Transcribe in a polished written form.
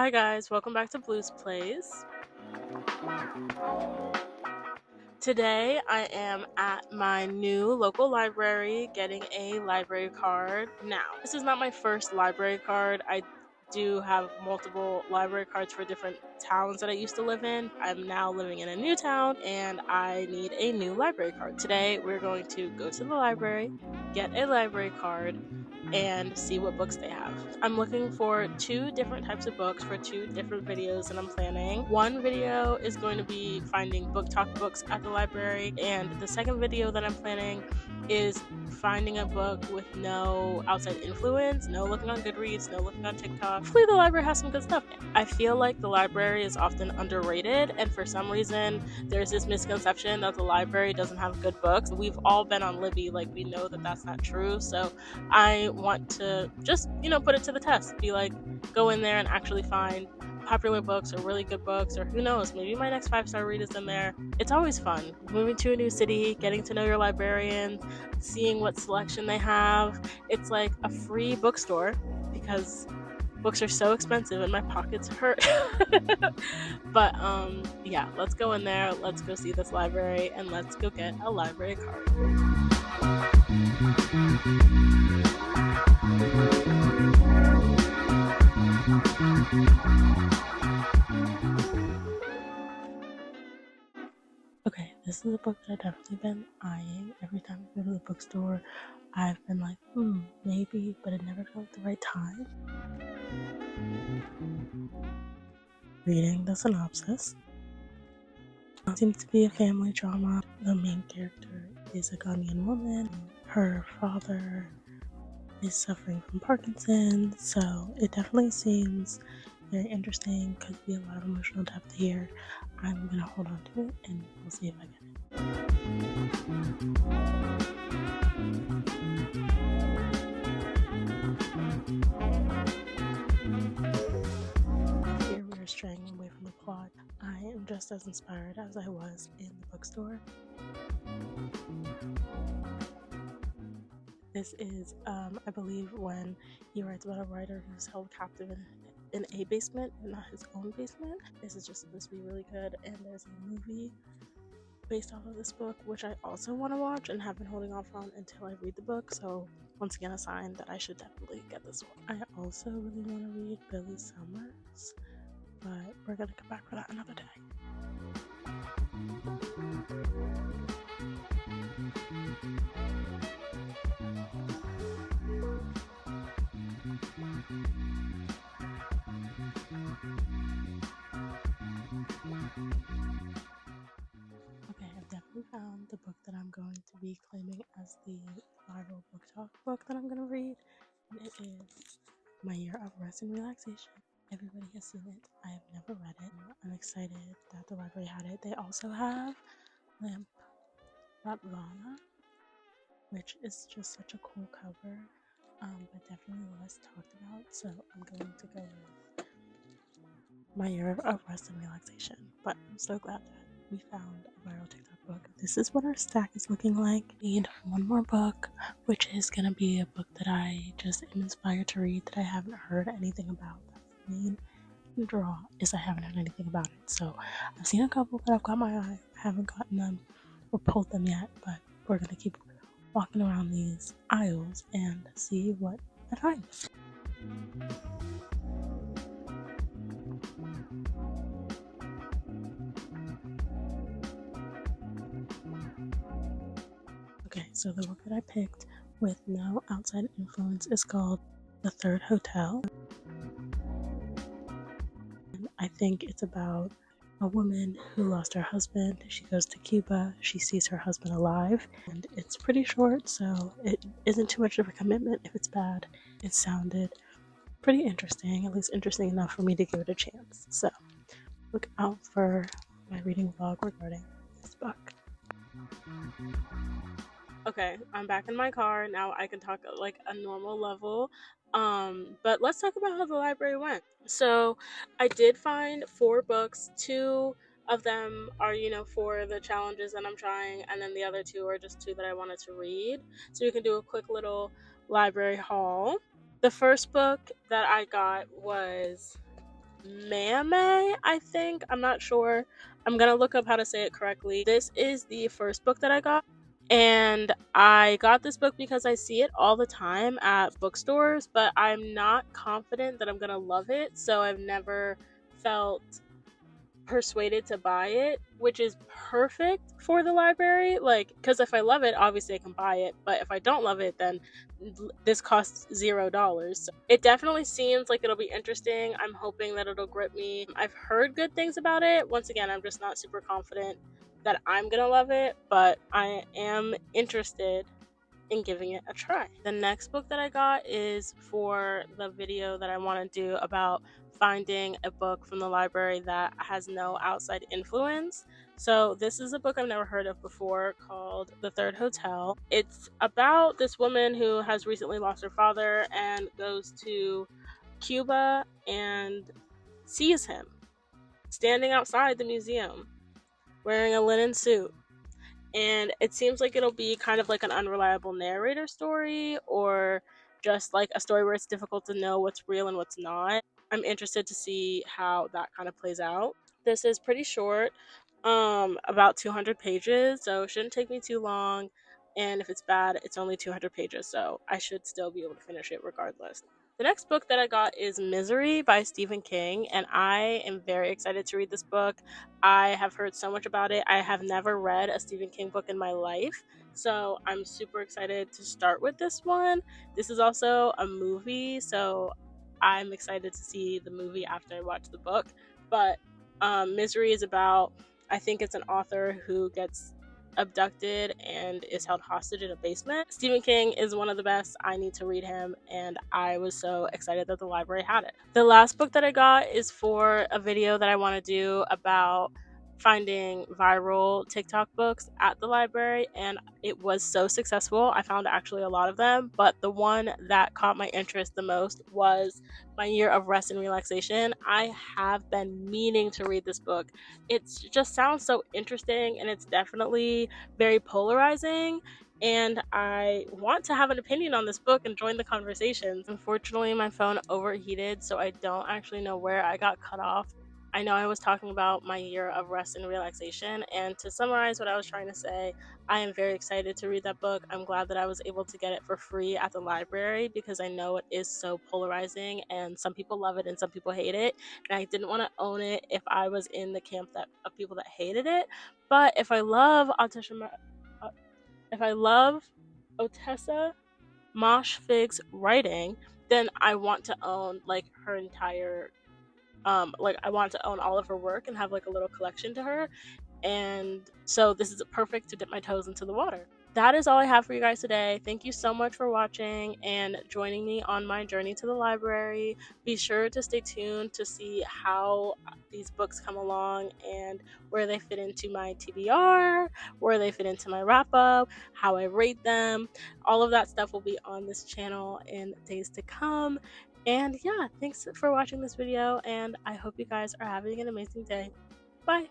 Hi guys, welcome back to Blues Plays. Today I am at my new local library getting a library card. Now, this is not my first library card. I do have multiple library cards for different towns that I used to live in. I'm now living in a new town and I need a new library card. Today we're going to go to the library, get a library card, and see what books they have. I'm looking for two different types of books for two different videos that I'm planning. One video is going to be finding book talk books at the library, and the second video that I'm planning is finding a book with no outside influence, no looking on Goodreads, no looking on TikTok. Hopefully the library has some good stuff. I feel like the library is often underrated, and for some reason there's this misconception that the library doesn't have good books. We've all been on Libby, like we know that that's not true, so I want to just, put it to the test. Be like, go in there and actually find popular books or really good books, or who knows, maybe my next 5-star read is in there. It's always fun. Moving to a new city, getting to know your librarian, seeing what selection they have. It's like a free bookstore because books are so expensive and my pockets hurt. But yeah, let's go in there, let's go see this library, and let's go get a library card. Okay, this is a book that I've definitely been eyeing. Every time I go to the bookstore, I've been like, maybe, but it never felt the right time. Reading the synopsis. It seems to be a family drama. The main character is a Ghanaian woman. Her father is suffering from Parkinson's, so it definitely seems very interesting. Could be a lot of emotional depth here. I'm gonna hold on to it and we'll see if I get it. Here we are straying away from the plot. I am just as inspired as I was in the bookstore. This is, I believe, when he writes about a writer who's held captive in a basement, not his own basement. This is just supposed to be really good, and there's a movie based off of this book, which I also want to watch and have been holding off on until I read the book. So once again, a sign that I should definitely get this one. I also really want to read Billy Summers, but we're gonna come back for that another day. Okay, I've definitely found the book that I'm going to be claiming as the viral book talk book that I'm going to read, and it is My Year of Rest and Relaxation. Everybody has seen it. I have never read it. I'm excited that the library had it. They also have Lamp Latvana, which is just such a cool cover, but definitely less talked about, so I'm going to go with My Year of Rest and Relaxation. But I'm so glad that we found a viral TikTok book. This is what our stack is looking like. We need one more book, which is going to be a book that I just am inspired to read that I haven't heard anything about. That's the main draw, is I haven't heard anything about it. So I've seen a couple, but I've got my eye. I haven't gotten them or pulled them yet, but we're going to keep walking around these aisles and see what I find. Okay, so the book that I picked with no outside influence is called The Third Hotel. And I think it's about a woman who lost her husband. She goes to Cuba, she sees her husband alive, and it's pretty short, so it isn't too much of a commitment if it's bad. It sounded pretty interesting, at least interesting enough for me to give it a chance. So look out for my reading vlog regarding this book. Okay, I'm back in my car. Now I can talk at like a normal level. But let's talk about how the library went. So I did find 4 books. 2 of them are, for the challenges that I'm trying, and then the other 2 are just 2 that I wanted to read. So we can do a quick little library haul. The first book that I got was Mame, I think. I'm not sure. I'm gonna look up how to say it correctly. This is the first book that I got. And I got this book because I see it all the time at bookstores, but I'm not confident that I'm gonna love it. So I've never felt persuaded to buy it, which is perfect for the library. Like, because if I love it, obviously I can buy it, but if I don't love it, then this costs $0. So it definitely seems like it'll be interesting. I'm hoping that it'll grip me. I've heard good things about it. Once again, I'm just not super confident that I'm gonna love it, but I am interested in giving it a try. The next book that I got is for the video that I want to do about finding a book from the library that has no outside influence. So, this is a book I've never heard of before called The Third Hotel. It's about this woman who has recently lost her father and goes to Cuba and sees him standing outside the museum wearing a linen suit, and it seems like it'll be kind of like an unreliable narrator story, or just like a story where it's difficult to know what's real and what's not. I'm interested to see how that kind of plays out. This is pretty short, about 200 pages, so it shouldn't take me too long. And if it's bad, it's only 200 pages, so I should still be able to finish it regardless. The next book that I got is Misery by Stephen King, and I am very excited to read this book. I have heard so much about it. I have never read a Stephen King book in my life, so I'm super excited to start with this one. This is also a movie, so I'm excited to see the movie after I watch the book. But Misery is about, I think it's an author who gets abducted and is held hostage in a basement. Stephen King is one of the best. I need to read him, and I was so excited that the library had it. The last book that I got is for a video that I want to do about finding viral TikTok books at the library, and it was so successful. I found actually a lot of them, but the one that caught my interest the most was My Year of Rest and Relaxation. I have been meaning to read this book. It just sounds so interesting, and it's definitely very polarizing, and I want to have an opinion on this book and join the conversations. Unfortunately, my phone overheated, so I don't actually know where I got cut off. I know I was talking about My Year of Rest and Relaxation, and to summarize what I was trying to say, I am very excited to read that book. I'm glad that I was able to get it for free at the library because I know it is so polarizing, and some people love it and some people hate it. And I didn't want to own it if I was in the camp that of people that hated it. But if I love Otessa Mosh Fig's writing, then I want to own like her entire like I want to own all of her work and have like a little collection to her. And so this is perfect to dip my toes into the water. That is all I have for you guys today. Thank you so much for watching and joining me on my journey to the library. Be sure to stay tuned to see how these books come along and where they fit into my TBR, where they fit into my wrap up, how I rate them. All of that stuff will be on this channel in days to come. And yeah, thanks for watching this video, and I hope you guys are having an amazing day. Bye!